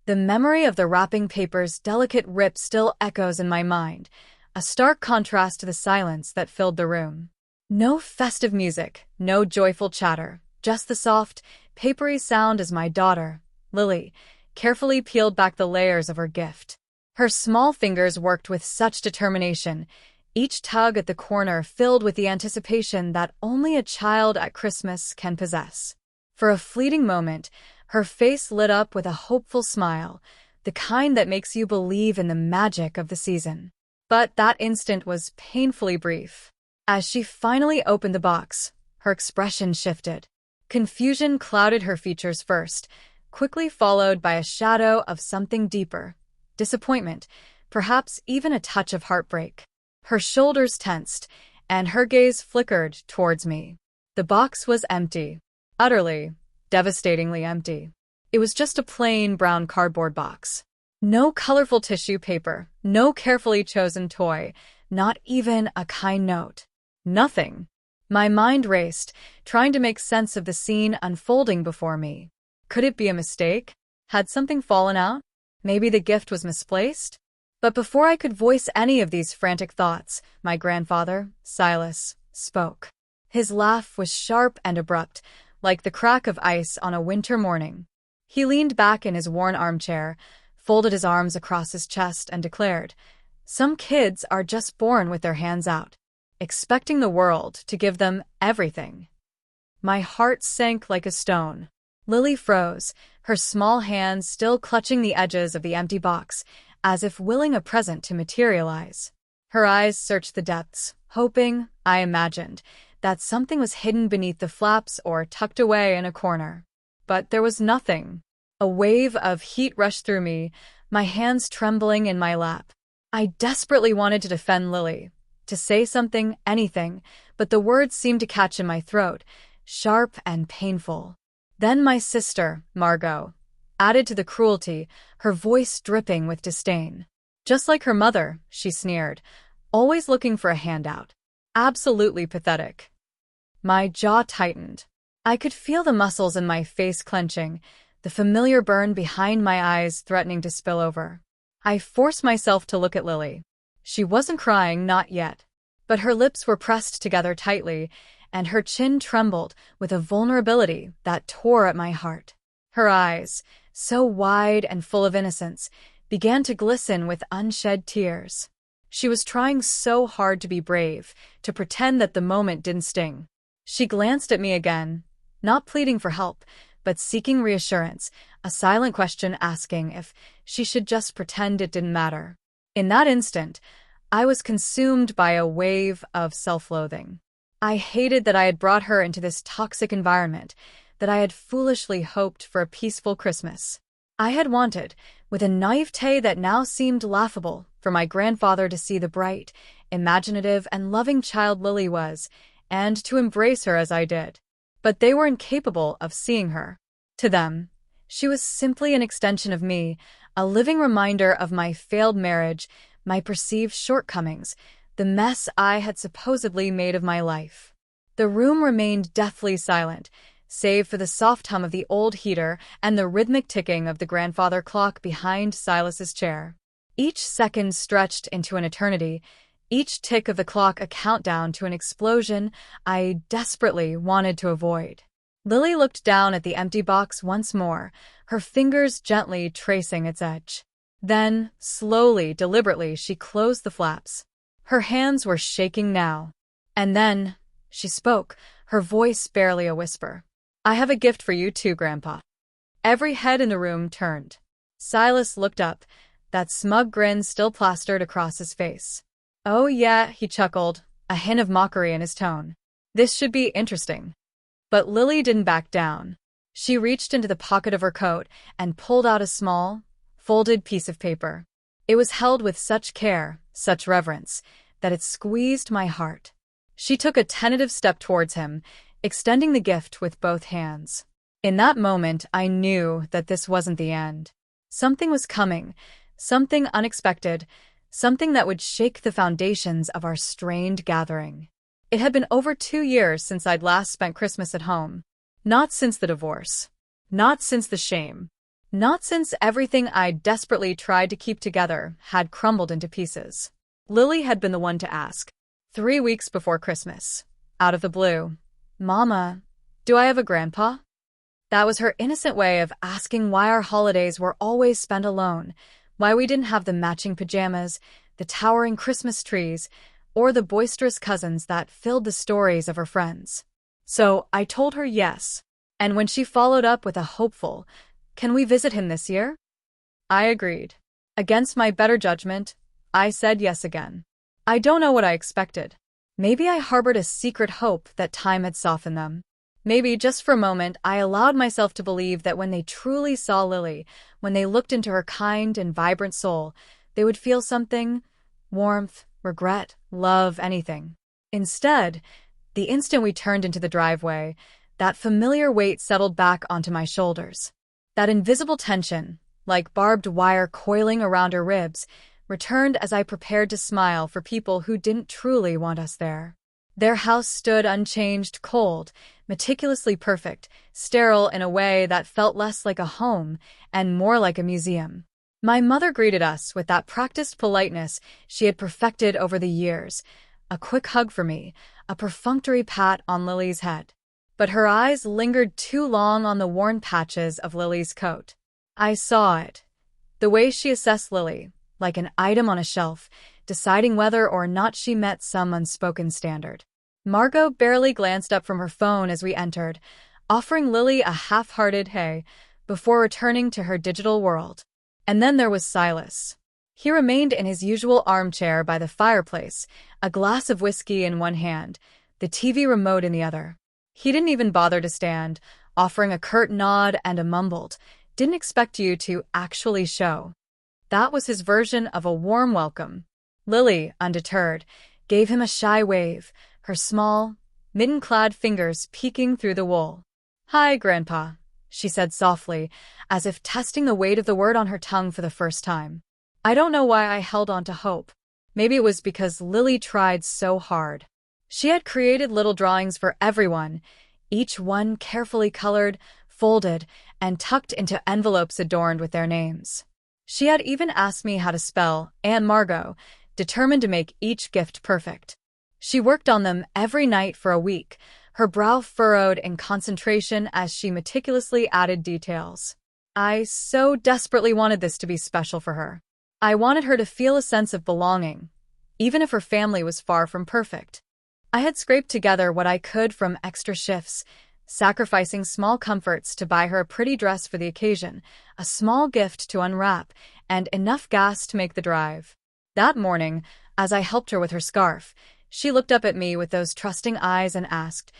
The memory of the wrapping paper's delicate rip still echoes in my mind, a stark contrast to the silence that filled the room. No festive music, no joyful chatter, just the soft, papery sound as my daughter, Lily, carefully peeled back the layers of her gift. Her small fingers worked with such determination, each tug at the corner filled with the anticipation that only a child at Christmas can possess. For a fleeting moment, her face lit up with a hopeful smile, the kind that makes you believe in the magic of the season. But that instant was painfully brief. As she finally opened the box, her expression shifted. Confusion clouded her features first, quickly followed by a shadow of something deeper. Disappointment, perhaps even a touch of heartbreak. Her shoulders tensed, and her gaze flickered towards me. The box was empty. Utterly, devastatingly empty. It was just a plain brown cardboard box. No colorful tissue paper, no carefully chosen toy, not even a kind note. Nothing. My mind raced, trying to make sense of the scene unfolding before me. Could it be a mistake? Had something fallen out? Maybe the gift was misplaced? But before I could voice any of these frantic thoughts, my grandfather, Silas, spoke. His laugh was sharp and abrupt, like the crack of ice on a winter morning. He leaned back in his worn armchair, folded his arms across his chest, and declared, "Some kids are just born with their hands out, expecting the world to give them everything." My heart sank like a stone. Lily froze, her small hands still clutching the edges of the empty box, as if willing a present to materialize. Her eyes searched the depths, hoping, I imagined, that something was hidden beneath the flaps or tucked away in a corner. But there was nothing. A wave of heat rushed through me, my hands trembling in my lap. I desperately wanted to defend Lily, to say something, anything, but the words seemed to catch in my throat, sharp and painful. Then my sister, Margot, added to the cruelty, her voice dripping with disdain. Just like her mother, she sneered, always looking for a handout. Absolutely pathetic. My jaw tightened. I could feel the muscles in my face clenching, the familiar burn behind my eyes threatening to spill over. I forced myself to look at Lily. She wasn't crying, not yet. But her lips were pressed together tightly, and her chin trembled with a vulnerability that tore at my heart. Her eyes, so wide and full of innocence, began to glisten with unshed tears. She was trying so hard to be brave, to pretend that the moment didn't sting. She glanced at me again, not pleading for help, but seeking reassurance, a silent question asking if she should just pretend it didn't matter. In that instant, I was consumed by a wave of self-loathing. I hated that I had brought her into this toxic environment, that I had foolishly hoped for a peaceful Christmas. I had wanted, with a naivete that now seemed laughable, for my grandfather to see the bright, imaginative, and loving child Lily was, and to embrace her as I did. But they were incapable of seeing her. To them, she was simply an extension of me, a living reminder of my failed marriage, my perceived shortcomings, the mess I had supposedly made of my life. The room remained deathly silent, save for the soft hum of the old heater and the rhythmic ticking of the grandfather clock behind Silas's chair. Each second stretched into an eternity, each tick of the clock a countdown to an explosion I desperately wanted to avoid. Lily looked down at the empty box once more, her fingers gently tracing its edge. Then, slowly, deliberately, she closed the flaps. Her hands were shaking now. And then, she spoke, her voice barely a whisper. "I have a gift for you too, Grandpa." Every head in the room turned. Silas looked up, that smug grin still plastered across his face. "Oh yeah," he chuckled, a hint of mockery in his tone. "This should be interesting." But Lily didn't back down. She reached into the pocket of her coat and pulled out a small, folded piece of paper. It was held with such care, such reverence, that it squeezed my heart. She took a tentative step towards him, extending the gift with both hands. In that moment, I knew that this wasn't the end. Something was coming, something unexpected, something that would shake the foundations of our strained gathering. It had been over 2 years since I'd last spent Christmas at home. Not since the divorce. Not since the shame. Not since everything I desperately tried to keep together had crumbled into pieces. Lily had been the one to ask. 3 weeks before Christmas. Out of the blue. Mama, do I have a grandpa? That was her innocent way of asking why our holidays were always spent alone, why we didn't have the matching pajamas, the towering Christmas trees, or the boisterous cousins that filled the stories of her friends. So I told her yes, and when she followed up with a hopeful, "Can we visit him this year?" I agreed. Against my better judgment, I said yes again. I don't know what I expected. Maybe I harbored a secret hope that time had softened them. Maybe just for a moment I allowed myself to believe that when they truly saw Lily, when they looked into her kind and vibrant soul, they would feel something: warmth, regret, love, anything. Instead, the instant we turned into the driveway, that familiar weight settled back onto my shoulders. That invisible tension, like barbed wire coiling around her ribs, returned as I prepared to smile for people who didn't truly want us there. Their house stood unchanged, cold, meticulously perfect, sterile in a way that felt less like a home and more like a museum. My mother greeted us with that practiced politeness she had perfected over the years, a quick hug for me, a perfunctory pat on Lily's head. But her eyes lingered too long on the worn patches of Lily's coat. I saw it. The way she assessed Lily, like an item on a shelf, deciding whether or not she met some unspoken standard. Margot barely glanced up from her phone as we entered, offering Lily a half-hearted hey, before returning to her digital world. And then there was Silas. He remained in his usual armchair by the fireplace, a glass of whiskey in one hand, the TV remote in the other. He didn't even bother to stand, offering a curt nod and a mumbled, "Didn't expect you to actually show." That was his version of a warm welcome. Lily, undeterred, gave him a shy wave, her small, mitten-clad fingers peeking through the wool. "Hi, Grandpa," she said softly, as if testing the weight of the word on her tongue for the first time. I don't know why I held on to hope. Maybe it was because Lily tried so hard. She had created little drawings for everyone, each one carefully colored, folded, and tucked into envelopes adorned with their names. She had even asked me how to spell Aunt Margot, determined to make each gift perfect. She worked on them every night for a week, her brow furrowed in concentration as she meticulously added details. I so desperately wanted this to be special for her. I wanted her to feel a sense of belonging, even if her family was far from perfect. I had scraped together what I could from extra shifts, sacrificing small comforts to buy her a pretty dress for the occasion, a small gift to unwrap, and enough gas to make the drive. That morning, as I helped her with her scarf, she looked up at me with those trusting eyes and asked,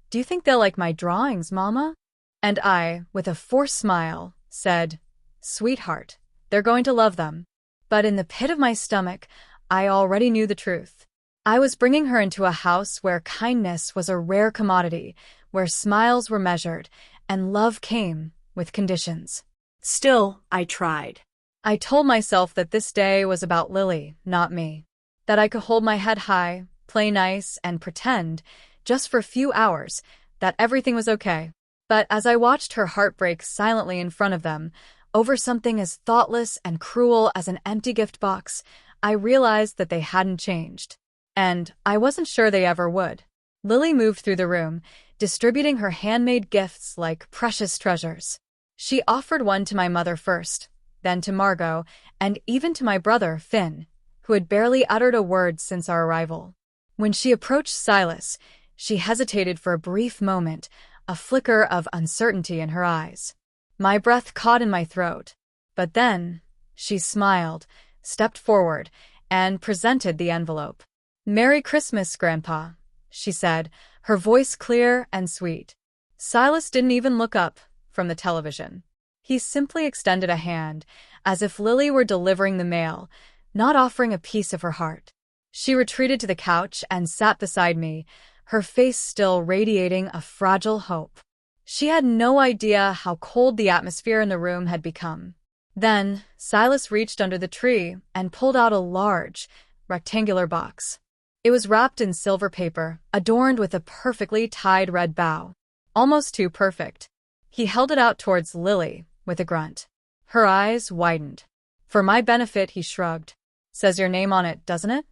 "Do you think they'll like my drawings, Mama?" And I, with a forced smile, said, "Sweetheart, they're going to love them." But in the pit of my stomach, I already knew the truth. I was bringing her into a house where kindness was a rare commodity, where smiles were measured, and love came with conditions. Still, I tried. I told myself that this day was about Lily, not me. That I could hold my head high, play nice, and pretend, just for a few hours, that everything was okay. But as I watched her heart break silently in front of them, over something as thoughtless and cruel as an empty gift box, I realized that they hadn't changed. And I wasn't sure they ever would. Lily moved through the room, distributing her handmade gifts like precious treasures. She offered one to my mother first, then to Margot, and even to my brother, Finn, who had barely uttered a word since our arrival. When she approached Silas, she hesitated for a brief moment, a flicker of uncertainty in her eyes. My breath caught in my throat. But then, she smiled, stepped forward, and presented the envelope. "Merry Christmas, Grandpa," she said, her voice clear and sweet. Silas didn't even look up from the television. He simply extended a hand, as if Lily were delivering the mail, not offering a piece of her heart. She retreated to the couch and sat beside me, her face still radiating a fragile hope. She had no idea how cold the atmosphere in the room had become. Then, Silas reached under the tree and pulled out a large, rectangular box. It was wrapped in silver paper, adorned with a perfectly tied red bow. Almost too perfect. He held it out towards Lily, with a grunt. Her eyes widened. For my benefit, he shrugged. Says your name on it, doesn't it?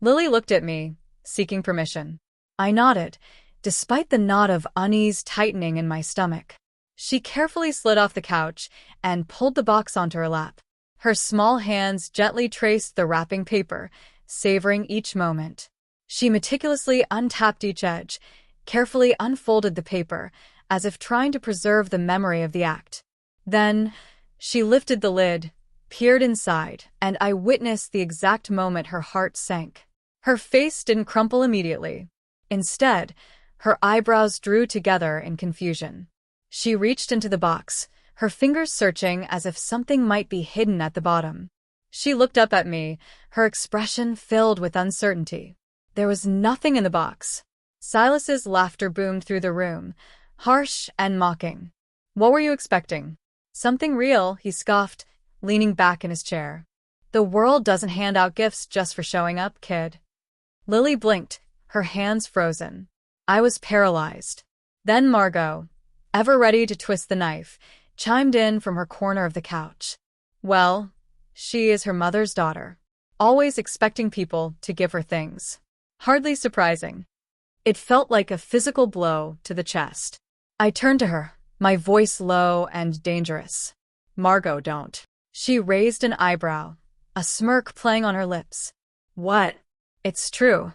Lily looked at me, seeking permission. I nodded, despite the knot of unease tightening in my stomach. She carefully slid off the couch and pulled the box onto her lap. Her small hands gently traced the wrapping paper, savoring each moment. She meticulously untapped each edge, carefully unfolded the paper, as if trying to preserve the memory of the act. Then, she lifted the lid, peered inside, and I witnessed the exact moment her heart sank. Her face didn't crumple immediately. Instead, her eyebrows drew together in confusion. She reached into the box, her fingers searching as if something might be hidden at the bottom. She looked up at me, her expression filled with uncertainty. There was nothing in the box. Silas's laughter boomed through the room, harsh and mocking. What were you expecting? Something real, he scoffed, leaning back in his chair. The world doesn't hand out gifts just for showing up, kid. Lily blinked, her hands frozen. I was paralyzed. Then Margot, ever ready to twist the knife, chimed in from her corner of the couch. Well, she is her mother's daughter, always expecting people to give her things. Hardly surprising. It felt like a physical blow to the chest. I turned to her, my voice low and dangerous. Margot, don't. She raised an eyebrow, a smirk playing on her lips. What? It's true.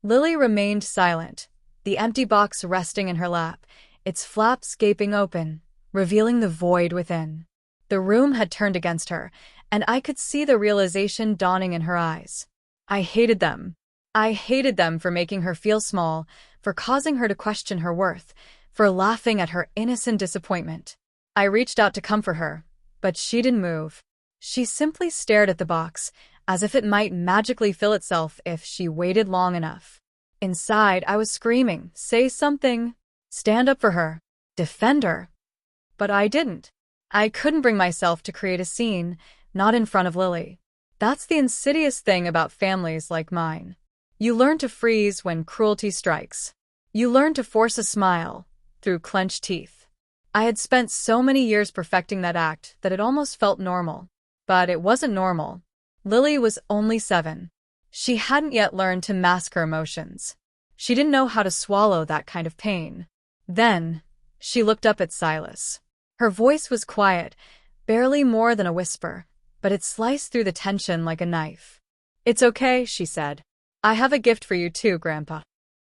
Lily remained silent, the empty box resting in her lap, its flaps gaping open, revealing the void within. The room had turned against her, and I could see the realization dawning in her eyes. I hated them. I hated them for making her feel small, for causing her to question her worth, for laughing at her innocent disappointment. I reached out to comfort her, but she didn't move. She simply stared at the box, as if it might magically fill itself if she waited long enough. Inside, I was screaming, say something, stand up for her, defend her. But I didn't. I couldn't bring myself to create a scene, not in front of Lily. That's the insidious thing about families like mine. You learn to freeze when cruelty strikes. You learn to force a smile through clenched teeth. I had spent so many years perfecting that act that it almost felt normal. But it wasn't normal. Lily was only 7. She hadn't yet learned to mask her emotions. She didn't know how to swallow that kind of pain. Then, she looked up at Silas. Her voice was quiet, barely more than a whisper, but it sliced through the tension like a knife. It's okay, she said. I have a gift for you too, Grandpa.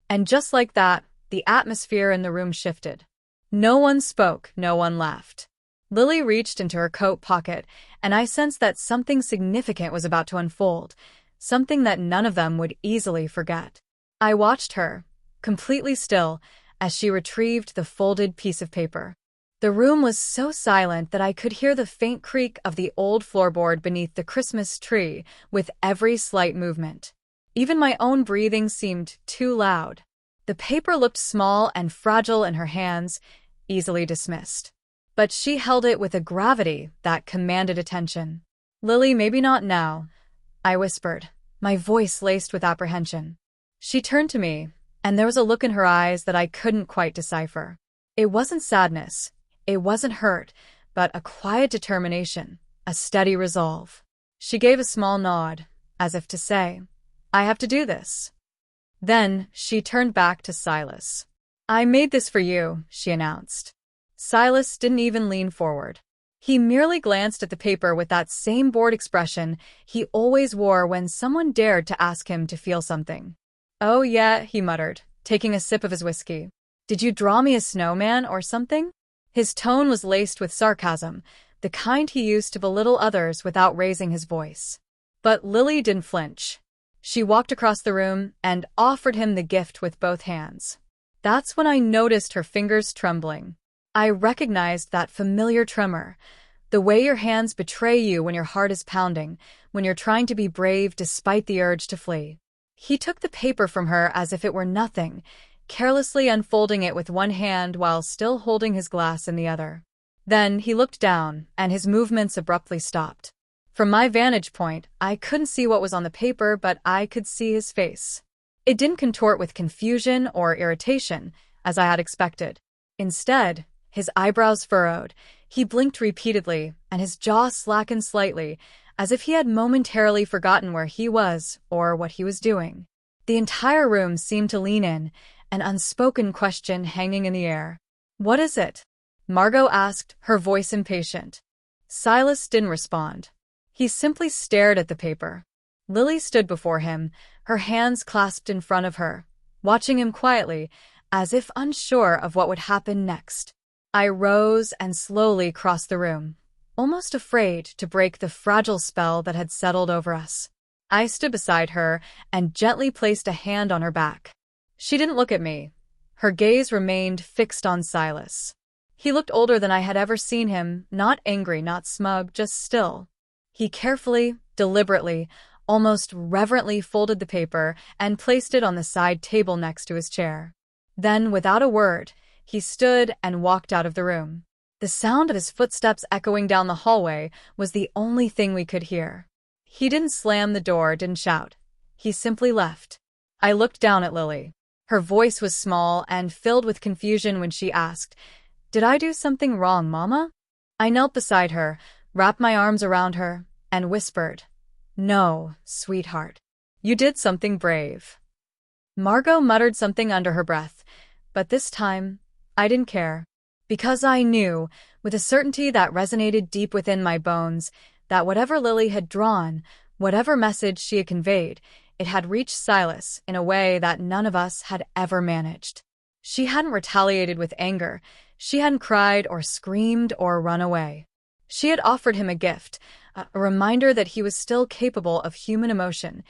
And just like that, the atmosphere in the room shifted. No one spoke, no one laughed. Lily reached into her coat pocket, and I sensed that something significant was about to unfold, something that none of them would easily forget. I watched her, completely still, as she retrieved the folded piece of paper. The room was so silent that I could hear the faint creak of the old floorboard beneath the Christmas tree with every slight movement. Even my own breathing seemed too loud. The paper looked small and fragile in her hands, easily dismissed. But she held it with a gravity that commanded attention. Lily, maybe not now, I whispered, my voice laced with apprehension. She turned to me, and there was a look in her eyes that I couldn't quite decipher. It wasn't sadness, it wasn't hurt, but a quiet determination, a steady resolve. She gave a small nod, as if to say, I have to do this. Then she turned back to Silas. I made this for you, she announced. Silas didn't even lean forward. He merely glanced at the paper with that same bored expression he always wore when someone dared to ask him to feel something. Oh yeah, he muttered, taking a sip of his whiskey. Did you draw me a snowman or something? His tone was laced with sarcasm, the kind he used to belittle others without raising his voice. But Lily didn't flinch. She walked across the room and offered him the gift with both hands. That's when I noticed her fingers trembling. I recognized that familiar tremor, the way your hands betray you when your heart is pounding, when you're trying to be brave despite the urge to flee. He took the paper from her as if it were nothing, carelessly unfolding it with one hand while still holding his glass in the other. Then he looked down, and his movements abruptly stopped. From my vantage point, I couldn't see what was on the paper, but I could see his face. It didn't contort with confusion or irritation, as I had expected. Instead, his eyebrows furrowed, He blinked repeatedly, and his jaw slackened slightly, as if he had momentarily forgotten where he was or what he was doing. The entire room seemed to lean in, an unspoken question hanging in the air. "What is it?" Margot asked, her voice impatient. Silas didn't respond. He simply stared at the paper. Lily stood before him, her hands clasped in front of her, watching him quietly, as if unsure of what would happen next. I rose and slowly crossed the room, almost afraid to break the fragile spell that had settled over us. I stood beside her and gently placed a hand on her back. She didn't look at me. Her gaze remained fixed on Silas. He looked older than I had ever seen him, not angry, not smug, just still. He carefully, deliberately, almost reverently folded the paper and placed it on the side table next to his chair. Then, without a word, he stood and walked out of the room. The sound of his footsteps echoing down the hallway was the only thing we could hear. He didn't slam the door, didn't shout. He simply left. I looked down at Lily. Her voice was small and filled with confusion when she asked, "Did I do something wrong, Mama?" I knelt beside her, wrapped my arms around her, and whispered, "No, sweetheart. You did something brave." Margot muttered something under her breath, but this time, I didn't care. Because I knew, with a certainty that resonated deep within my bones, that whatever Lily had drawn, whatever message she had conveyed, it had reached Silas in a way that none of us had ever managed. She hadn't retaliated with anger. She hadn't cried or screamed or run away. She had offered him a gift, a reminder that he was still capable of human emotion,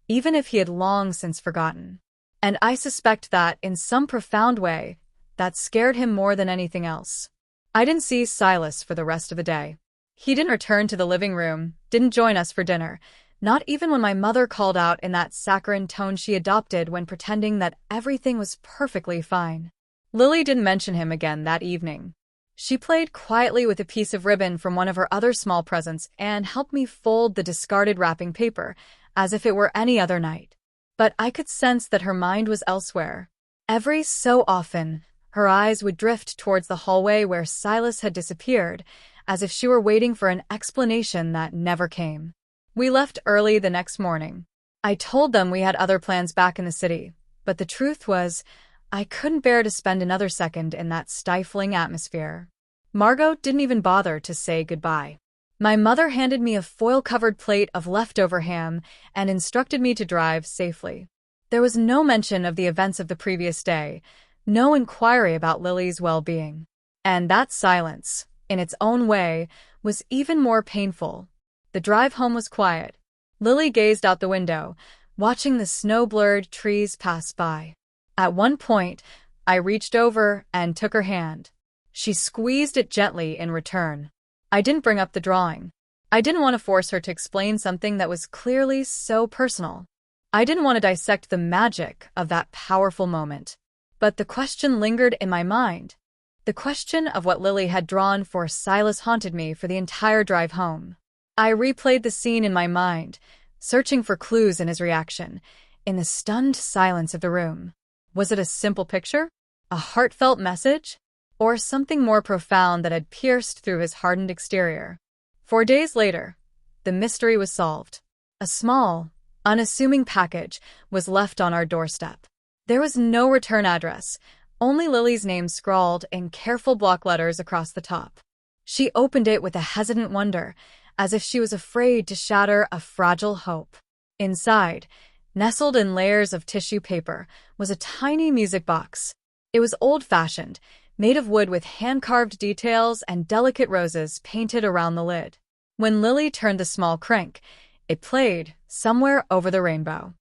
even if he had long since forgotten. And I suspect that, in some profound way, that scared him more than anything else. I didn't see Silas for the rest of the day. He didn't return to the living room, didn't join us for dinner, not even when my mother called out in that saccharine tone she adopted when pretending that everything was perfectly fine. Lily didn't mention him again that evening. She played quietly with a piece of ribbon from one of her other small presents and helped me fold the discarded wrapping paper, as if it were any other night. But I could sense that her mind was elsewhere. Every so often, her eyes would drift towards the hallway where Silas had disappeared, as if she were waiting for an explanation that never came. We left early the next morning. I told them we had other plans back in the city, but the truth was, I couldn't bear to spend another second in that stifling atmosphere. Margot didn't even bother to say goodbye. My mother handed me a foil-covered plate of leftover ham and instructed me to drive safely. There was no mention of the events of the previous day, no inquiry about Lily's well-being. And that silence, in its own way, was even more painful. The drive home was quiet. Lily gazed out the window, watching the snow-blurred trees pass by. At one point, I reached over and took her hand. She squeezed it gently in return. I didn't bring up the drawing. I didn't want to force her to explain something that was clearly so personal. I didn't want to dissect the magic of that powerful moment. But the question lingered in my mind. The question of what Lily had drawn for Silas haunted me for the entire drive home. I replayed the scene in my mind, searching for clues in his reaction, in the stunned silence of the room. Was it a simple picture? A heartfelt message? Or something more profound that had pierced through his hardened exterior? 4 days later, the mystery was solved. A small, unassuming package was left on our doorstep. There was no return address, only Lily's name scrawled in careful block letters across the top. She opened it with a hesitant wonder, as if she was afraid to shatter a fragile hope. Inside, nestled in layers of tissue paper, was a tiny music box. It was old-fashioned, made of wood with hand-carved details and delicate roses painted around the lid. When Lily turned the small crank, it played Somewhere Over the Rainbow.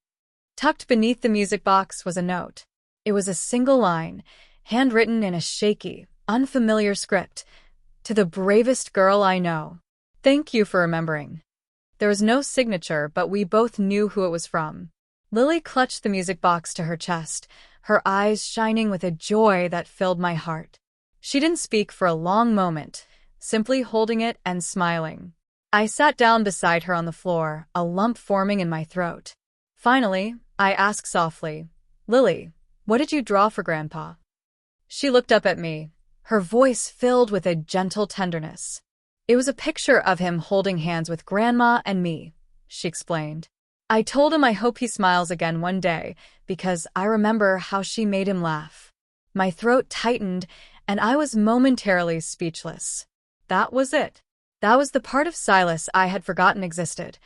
Tucked beneath the music box was a note. It was a single line, handwritten in a shaky, unfamiliar script. To the bravest girl I know. Thank you for remembering. There was no signature, but we both knew who it was from. Lily clutched the music box to her chest, her eyes shining with a joy that filled my heart. She didn't speak for a long moment, simply holding it and smiling. I sat down beside her on the floor, a lump forming in my throat. Finally, I asked softly, "Lily, what did you draw for Grandpa?" She looked up at me, her voice filled with a gentle tenderness. It was a picture of him holding hands with Grandma and me, she explained. I told him I hope he smiles again one day, because I remember how she made him laugh. My throat tightened, and I was momentarily speechless. That was it. That was the part of Silas I had forgotten existed.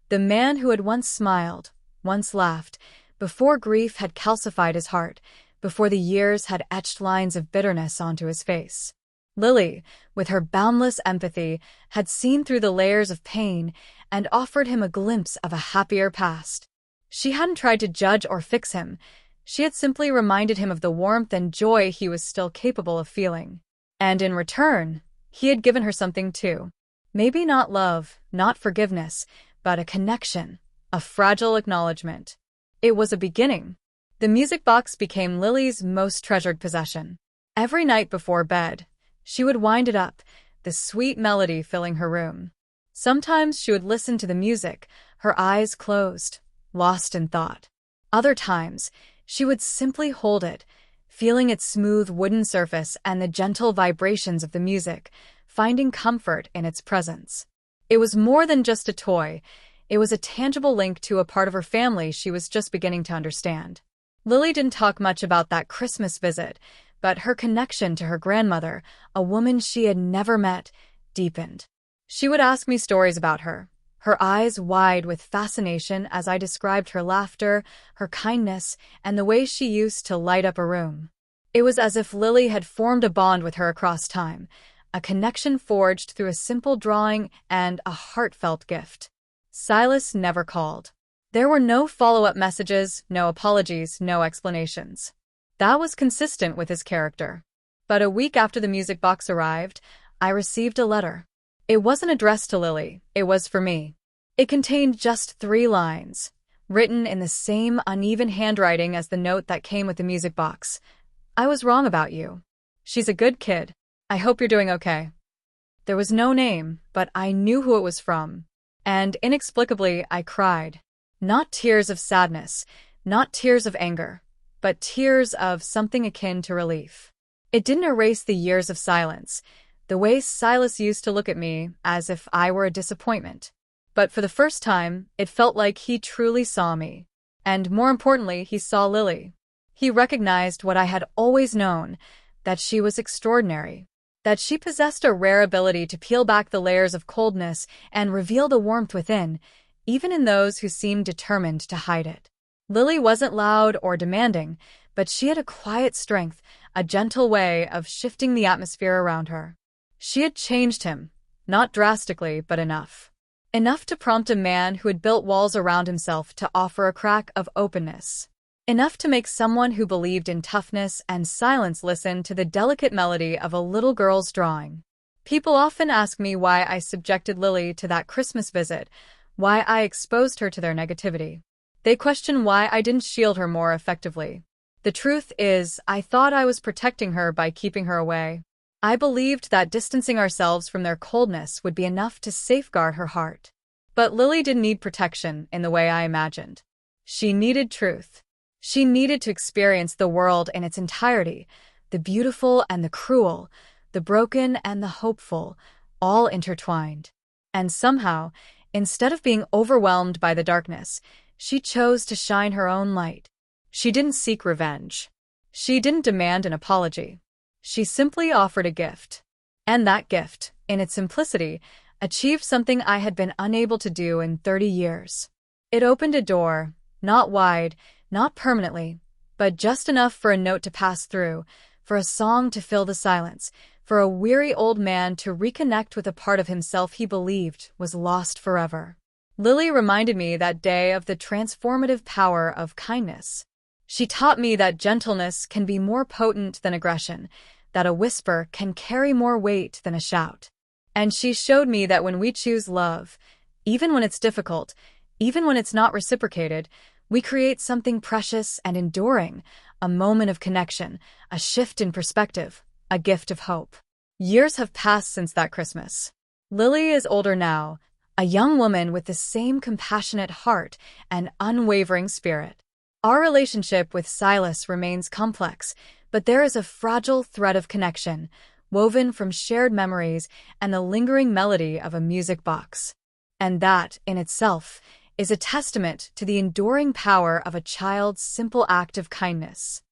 The man who had once smiled, once laughed, before grief had calcified his heart, before the years had etched lines of bitterness onto his face. Lily, with her boundless empathy, had seen through the layers of pain and offered him a glimpse of a happier past. She hadn't tried to judge or fix him. She had simply reminded him of the warmth and joy he was still capable of feeling. And in return, he had given her something too. Maybe not love, not forgiveness, but a connection, a fragile acknowledgement. It was a beginning. The music box became Lily's most treasured possession. Every night before bed, she would wind it up, the sweet melody filling her room. Sometimes she would listen to the music, her eyes closed, lost in thought. Other times, she would simply hold it, feeling its smooth wooden surface and the gentle vibrations of the music, finding comfort in its presence. It was more than just a toy. It was a tangible link to a part of her family she was just beginning to understand. Lily didn't talk much about that Christmas visit, but her connection to her grandmother, a woman she had never met, deepened. She would ask me stories about her, her eyes wide with fascination as I described her laughter, her kindness, and the way she used to light up a room. It was as if Lily had formed a bond with her across time, a connection forged through a simple drawing and a heartfelt gift. Silas never called. There were no follow-up messages, no apologies, no explanations. That was consistent with his character. But a week after the music box arrived, I received a letter. It wasn't addressed to Lily, it was for me. It contained just 3 lines, written in the same uneven handwriting as the note that came with the music box. I was wrong about you. She's a good kid. I hope you're doing okay. There was no name, but I knew who it was from. And inexplicably, I cried. Not tears of sadness, not tears of anger, but tears of something akin to relief. It didn't erase the years of silence, the way Silas used to look at me as if I were a disappointment. But for the first time, it felt like he truly saw me. And more importantly, he saw Lily. He recognized what I had always known, that she was extraordinary, that she possessed a rare ability to peel back the layers of coldness and reveal the warmth within, even in those who seemed determined to hide it. Lily wasn't loud or demanding, but she had a quiet strength, a gentle way of shifting the atmosphere around her. She had changed him, not drastically, but enough. Enough to prompt a man who had built walls around himself to offer a crack of openness. Enough to make someone who believed in toughness and silence listen to the delicate melody of a little girl's drawing. People often ask me why I subjected Lily to that Christmas visit, why I exposed her to their negativity. They question why I didn't shield her more effectively. The truth is, I thought I was protecting her by keeping her away. I believed that distancing ourselves from their coldness would be enough to safeguard her heart. But Lily didn't need protection in the way I imagined. She needed truth. She needed to experience the world in its entirety, the beautiful and the cruel, the broken and the hopeful, all intertwined. And somehow, instead of being overwhelmed by the darkness, she chose to shine her own light. She didn't seek revenge. She didn't demand an apology. She simply offered a gift. And that gift, in its simplicity, achieved something I had been unable to do in 30 years. It opened a door, not wide, not permanently, but just enough for a note to pass through, for a song to fill the silence, for a weary old man to reconnect with a part of himself he believed was lost forever. Lily reminded me that day of the transformative power of kindness. She taught me that gentleness can be more potent than aggression, that a whisper can carry more weight than a shout. And she showed me that when we choose love, even when it's difficult, even when it's not reciprocated, we create something precious and enduring, a moment of connection, a shift in perspective, a gift of hope. Years have passed since that Christmas. Lily is older now, a young woman with the same compassionate heart and unwavering spirit. Our relationship with Silas remains complex, but there is a fragile thread of connection, woven from shared memories and the lingering melody of a music box. And that, in itself, is a testament to the enduring power of a child's simple act of kindness.